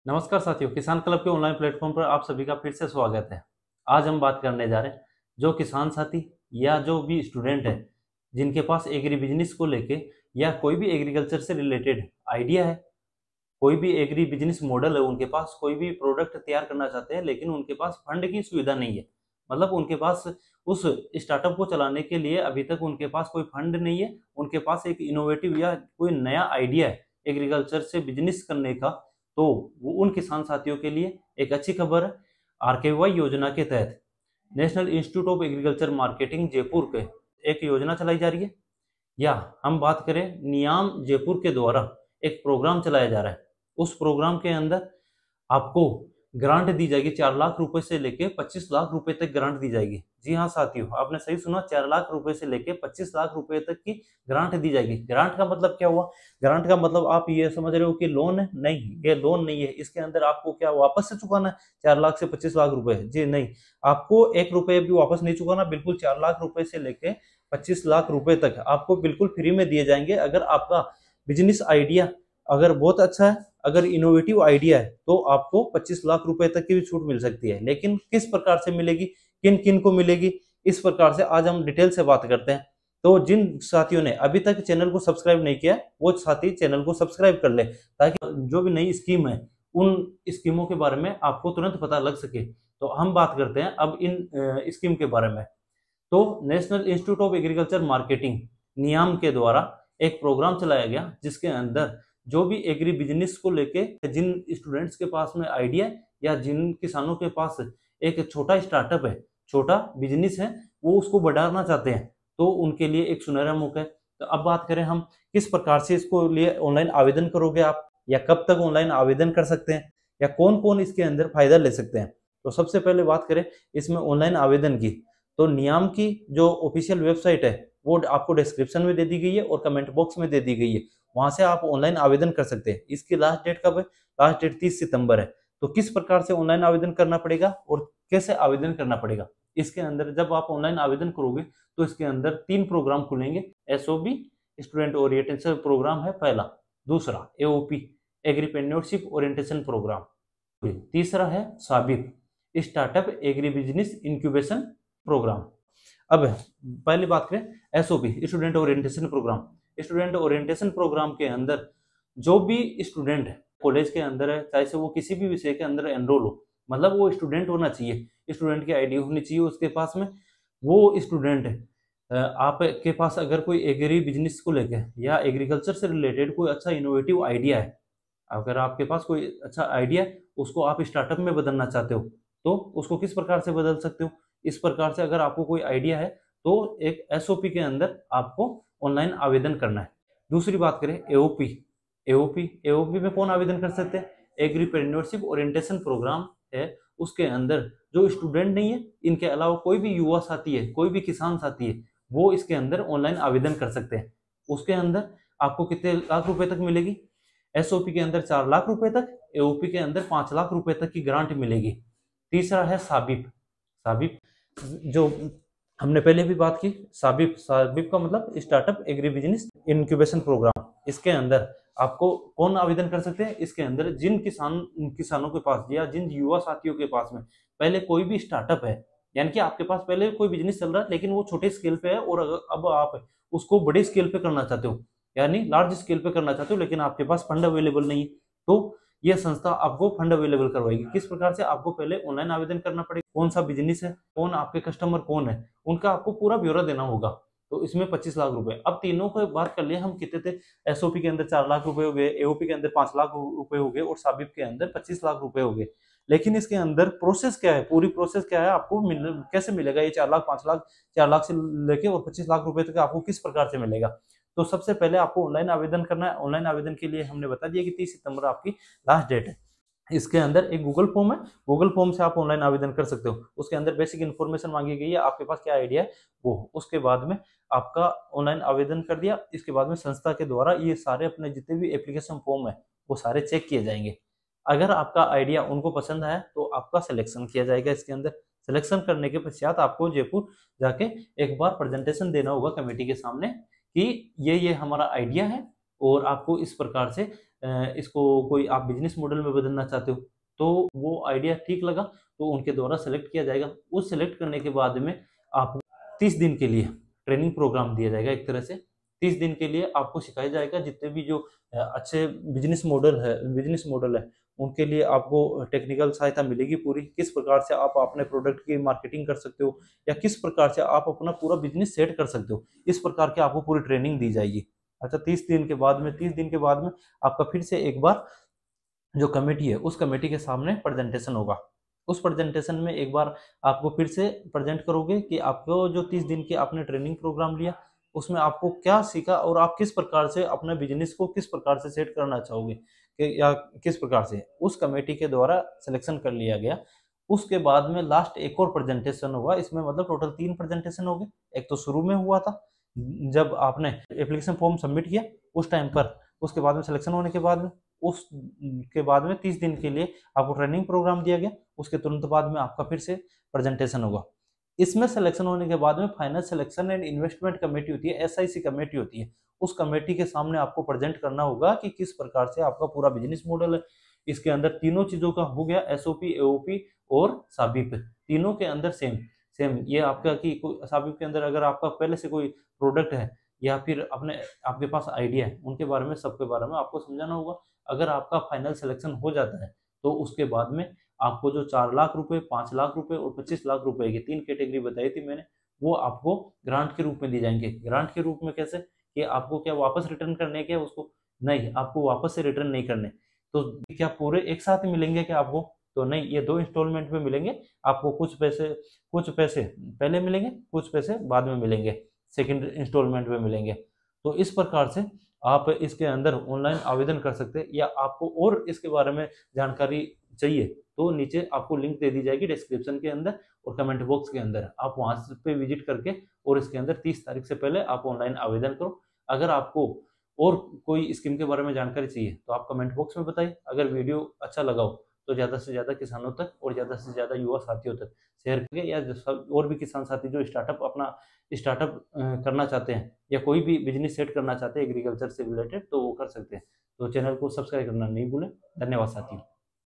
नमस्कार साथियों, किसान क्लब के ऑनलाइन प्लेटफॉर्म पर आप सभी का फिर से स्वागत है। आज हम बात करने जा रहे हैं जो किसान साथी या जो भी स्टूडेंट है जिनके पास एग्री बिजनेस को लेके या कोई भी एग्रीकल्चर से रिलेटेड आइडिया है, कोई भी एग्री बिजनेस मॉडल है, उनके पास कोई भी प्रोडक्ट तैयार करना चाहते हैं लेकिन उनके पास फंड की सुविधा नहीं है। मतलब उनके पास उस स्टार्टअप को चलाने के लिए अभी तक उनके पास कोई फंड नहीं है। उनके पास एक इनोवेटिव या कोई नया आइडिया है एग्रीकल्चर से बिजनेस करने का, तो वो उन किसान साथियों के लिए एक अच्छी खबर है। आरकेवाई योजना के तहत national Institute of Agriculture marketing Jaipur के एक योजना चलाई जा रही है, या हम बात करें नियाम जयपुर के द्वारा एक प्रोग्राम चलाया जा रहा है। उस प्रोग्राम के अंदर आपको ग्रांट दी जाएगी। 4 लाख रुपए से लेके 25 लाख रुपए तक ग्रांट दी जाएगी। जी हाँ साथियों, आपने सही सुना, 4 लाख रुपए से लेके 25 लाख रुपए तक की ग्रांट दी जाएगी। ग्रांट का मतलब क्या हुआ? ग्रांट का मतलब आप ये समझ रहे हो कि लोन है? नहीं, ये लोन नहीं है। इसके अंदर आपको क्या वापस से चुकाना है 4 लाख से 25 लाख रुपए? जी नहीं, आपको 1 रुपए भी वापस नहीं चुकाना। बिल्कुल 4 लाख रुपए से लेके 25 लाख रुपए तक आपको बिल्कुल फ्री में दिए जाएंगे। अगर आपका बिजनेस आइडिया अगर बहुत अच्छा है, अगर इनोवेटिव आइडिया है, तो आपको 25 लाख रुपए तक की भी छूट मिल सकती है। लेकिन किस प्रकार से मिलेगी, किन किन को मिलेगी, इस प्रकार से आज हम डिटेल से बात करते हैं। तो जिन साथियों ने अभी तक चैनल को सब्सक्राइब नहीं किया, वो साथी चैनल को सब्सक्राइब कर ले, ताकि जो भी नई स्कीम है उन स्कीमों के बारे में आपको तुरंत पता लग सके। तो हम बात करते हैं अब इन स्कीम के बारे में। तो National Institute of Agriculture Marketing NIAM के द्वारा एक प्रोग्राम चलाया गया, जिसके अंदर जो भी एग्री बिजनेस को लेके जिन स्टूडेंट्स के पास में आइडिया या जिन किसानों के पास एक छोटा स्टार्टअप है, छोटा बिजनेस है, वो उसको बढ़ाना चाहते हैं, तो उनके लिए एक सुनहरा मौका है। तो अब बात करें हम किस प्रकार से इसको लिए ऑनलाइन आवेदन करोगे आप, या कब तक ऑनलाइन आवेदन कर सकते हैं, या कौन कौन इसके अंदर फायदा ले सकते हैं। तो सबसे पहले बात करें इसमें ऑनलाइन आवेदन की, तो नियाम की जो ऑफिशियल वेबसाइट है वो आपको डिस्क्रिप्शन में दे दी गई है और कमेंट बॉक्स में दे दी गई है। वहां से आप ऑनलाइन आवेदन कर सकते हैं। इसकी लास्ट डेट कब है? लास्ट डेट 30 सितंबर है। तो किस प्रकार से ऑनलाइन आवेदन करना पड़ेगा और कैसे आवेदन करना पड़ेगा, इसके अंदर जब आप ऑनलाइन आवेदन करोगे तो इसके अंदर 3 प्रोग्राम खुलेंगे। एसओबी स्टूडेंट ओरिएंटेशन प्रोग्राम है पहला, दूसरा एओपी एग्रीप्रेन्योरशिप ओरिएंटेशन प्रोग्राम, तीसरा है साबिप startup agri business incubation programme. अब पहली बात करें SOP student orientation programme. Student orientation programme के अंदर जो भी स्टूडेंट कॉलेज के अंदर है, चाहे से वो किसी भी विषय के अंदर एनरोल हो, मतलब वो स्टूडेंट होना चाहिए, स्टूडेंट की आईडी होनी चाहिए उसके पास में। वो स्टूडेंट आपके पास अगर कोई एग्री बिजनेस को लेकर या एग्रीकल्चर से रिलेटेड कोई अच्छा इनोवेटिव आइडिया है, अगर आपके पास कोई अच्छा आइडिया उसको आप स्टार्टअप में बदलना चाहते हो, तो उसको किस प्रकार से बदल सकते हो। इस प्रकार से अगर आपको कोई आइडिया है तो एक एसओपी के अंदर आपको ऑनलाइन आवेदन करना है। दूसरी बात करें एओपी। एओपी में कौन आवेदन कर सकते हैं? एग्रीप्रेन्योरशिप ओरिएंटेशन प्रोग्राम है, उसके अंदर जो स्टूडेंट नहीं है, इनके अलावा कोई भी युवा साथी है, कोई भी किसान साथी है, वो इसके अंदर ऑनलाइन आवेदन कर सकते हैं। उसके अंदर आपको कितने लाख रुपए तक मिलेगी? एसओपी के अंदर 4 लाख रुपए तक, एओपी के अंदर 5 लाख रुपए तक की ग्रांट मिलेगी। तीसरा है साबिप। साबिप जो हमने पहले भी बात की, साबिप का मतलब startup agri business incubation programme. इसके अंदर आपको कौन आवेदन कर सकते हैं? इसके अंदर जिन किसानों के पास या जिन युवा साथियों के पास में पहले कोई भी स्टार्टअप है, यानी कि आपके पास पहले कोई बिजनेस चल रहा है लेकिन वो छोटे स्केल पे है, और अब आप उसको बड़े स्केल पे करना चाहते हो, यानी लार्ज स्केल पे करना चाहते हो, लेकिन आपके पास फंड अवेलेबल नहीं है, तो ये संस्था आपको फंड अवेलेबल करवाएगी। किस प्रकार से? आपको पहले ऑनलाइन आवेदन करना पड़ेगा, कौन सा बिजनेस है, कौन आपके कस्टमर कौन है, उनका आपको पूरा ब्यौरा देना होगा। तो इसमें 25 लाख रुपए। अब तीनों को बात कर लिए हम, कितने थे? एसओपी के अंदर 4 लाख रुपए हो गए, एओपी के अंदर 5 लाख रुपए हो गए, और साबिप के अंदर 25 लाख रुपए हो गए। लेकिन इसके अंदर प्रोसेस क्या है, पूरी प्रोसेस क्या है, आपको कैसे मिलेगा ये 4 लाख, 5 लाख, 4 लाख से लेके और 25 लाख रुपए तक आपको किस प्रकार से मिलेगा? तो सबसे पहले आपको ऑनलाइन आवेदन करना है। ऑनलाइन आवेदन के लिए हमने बता दिया कि 30 सितंबर आपकी लास्ट डेट है। इसके अंदर एक गूगल फॉर्म है, गूगल फॉर्म से आप ऑनलाइन आवेदन कर सकते हो। उसके अंदर बेसिक इन्फॉर्मेशन मांगी गई है, आपके पास क्या आइडिया है वो। उसके बाद में आपका ऑनलाइन आवेदन कर दिया, इसके बाद में संस्था के द्वारा ये सारे अपने जितने भी एप्लीकेशन फॉर्म है वो सारे चेक किए जाएंगे। अगर आपका आइडिया उनको पसंद आया तो आपका सिलेक्शन किया जाएगा। इसके अंदर सिलेक्शन करने के पश्चात आपको जयपुर जाके एक बार प्रेजेंटेशन देना होगा कमेटी के सामने कि ये हमारा आइडिया है, और आपको इस प्रकार से इसको कोई आप बिजनेस मॉडल में बदलना चाहते हो, तो वो आइडिया ठीक लगा तो उनके द्वारा सेलेक्ट किया जाएगा। उस सेलेक्ट करने के बाद में आपको 30 दिन के लिए ट्रेनिंग प्रोग्राम दिया जाएगा। एक तरह से 30 दिन के लिए आपको सिखाया जाएगा जितने भी जो अच्छे बिजनेस मॉडल है उनके लिए आपको टेक्निकल सहायता मिलेगी पूरी, किस प्रकार से आप अपने प्रोडक्ट की मार्केटिंग कर सकते हो या किस प्रकार से आप अपना पूरा बिजनेस सेट कर सकते हो, इस प्रकार की आपको पूरी ट्रेनिंग दी जाएगी। अच्छा, 30 दिन के बाद में आपका फिर से एक बार जो कमेटी है उस कमेटी के सामने प्रेजेंटेशन होगा। उस प्रेजेंटेशन में एक बार आपको फिर से प्रेजेंट करोगे कि आपको जो 30 दिन की आपने ट्रेनिंग प्रोग्राम लिया उसमें आपको क्या सीखा और आप किस प्रकार से अपने बिजनेस को किस प्रकार से सेट करना चाहोगे या किस प्रकार से उस कमेटी के द्वारा सिलेक्शन कर लिया गया। उसके बाद में लास्ट एक और प्रेजेंटेशन होगा। इसमें मतलब टोटल 3 प्रेजेंटेशन हो गए। एक तो शुरू में हुआ था जब आपने एप्लीकेशन फॉर्म सबमिट किया उस टाइम पर, उसके बाद में सिलेक्शन होने के बाद में, उसके बाद में 30 दिन के लिए आपको ट्रेनिंग प्रोग्राम दिया गया। उसके तुरंत बाद में आपका फिर से प्रेजेंटेशन होगा। इसमें सिलेक्शन होने के बाद में final selection and investment committee होती है, एसआईसी कमेटी होती है। उस कमेटी के सामने आपको प्रेजेंट करना होगा कि किस प्रकार से आपका पूरा बिजनेस मॉडल है। इसके अंदर तीनों चीजों का हो गया, एसओपी, एओपी और साबिप, तीनों के अंदर सेम सेम ये आपका कि साबिप के अंदर अगर आपका पहले से कोई प्रोडक्ट है या फिर अपने आपके पास आइडिया है उनके बारे में, सबके बारे में आपको समझाना होगा। अगर आपका फाइनल सिलेक्शन हो जाता है तो उसके बाद में आपको जो 4 लाख रुपए, 5 लाख रुपए और 25 लाख रुपए की 3 कैटेगरी बताई थी मैंने, वो आपको ग्रांट के रूप में दी जाएंगे। ग्रांट के रूप में कैसे कि आपको क्या वापस रिटर्न करने के उसको, नहीं, आपको वापस से रिटर्न नहीं करने। तो क्या पूरे एक साथ मिलेंगे क्या आपको? तो नहीं, ये 2 इंस्टॉलमेंट में मिलेंगे आपको। कुछ पैसे पहले मिलेंगे, कुछ पैसे बाद में मिलेंगे, सेकंड इंस्टॉलमेंट में मिलेंगे। तो इस प्रकार से आप इसके अंदर ऑनलाइन आवेदन कर सकते हैं। या आपको और इसके बारे में जानकारी चाहिए तो नीचे आपको लिंक दे दी जाएगी डिस्क्रिप्शन के अंदर और कमेंट बॉक्स के अंदर, आप वहां पे विजिट करके और इसके अंदर 30 तारीख से पहले आप ऑनलाइन आवेदन करो। अगर आपको और कोई स्कीम के बारे में जानकारी चाहिए तो आप कमेंट बॉक्स में बताइए। अगर वीडियो अच्छा लगा हो तो ज़्यादा से ज़्यादा किसानों तक और ज़्यादा से ज़्यादा युवा साथियों तक शेयर करिए, या और भी किसान साथी जो स्टार्टअप करना चाहते हैं या कोई भी बिजनेस सेट करना चाहते हैं एग्रीकल्चर से रिलेटेड तो वो कर सकते हैं। तो चैनल को सब्सक्राइब करना नहीं भूलें। धन्यवाद साथियों।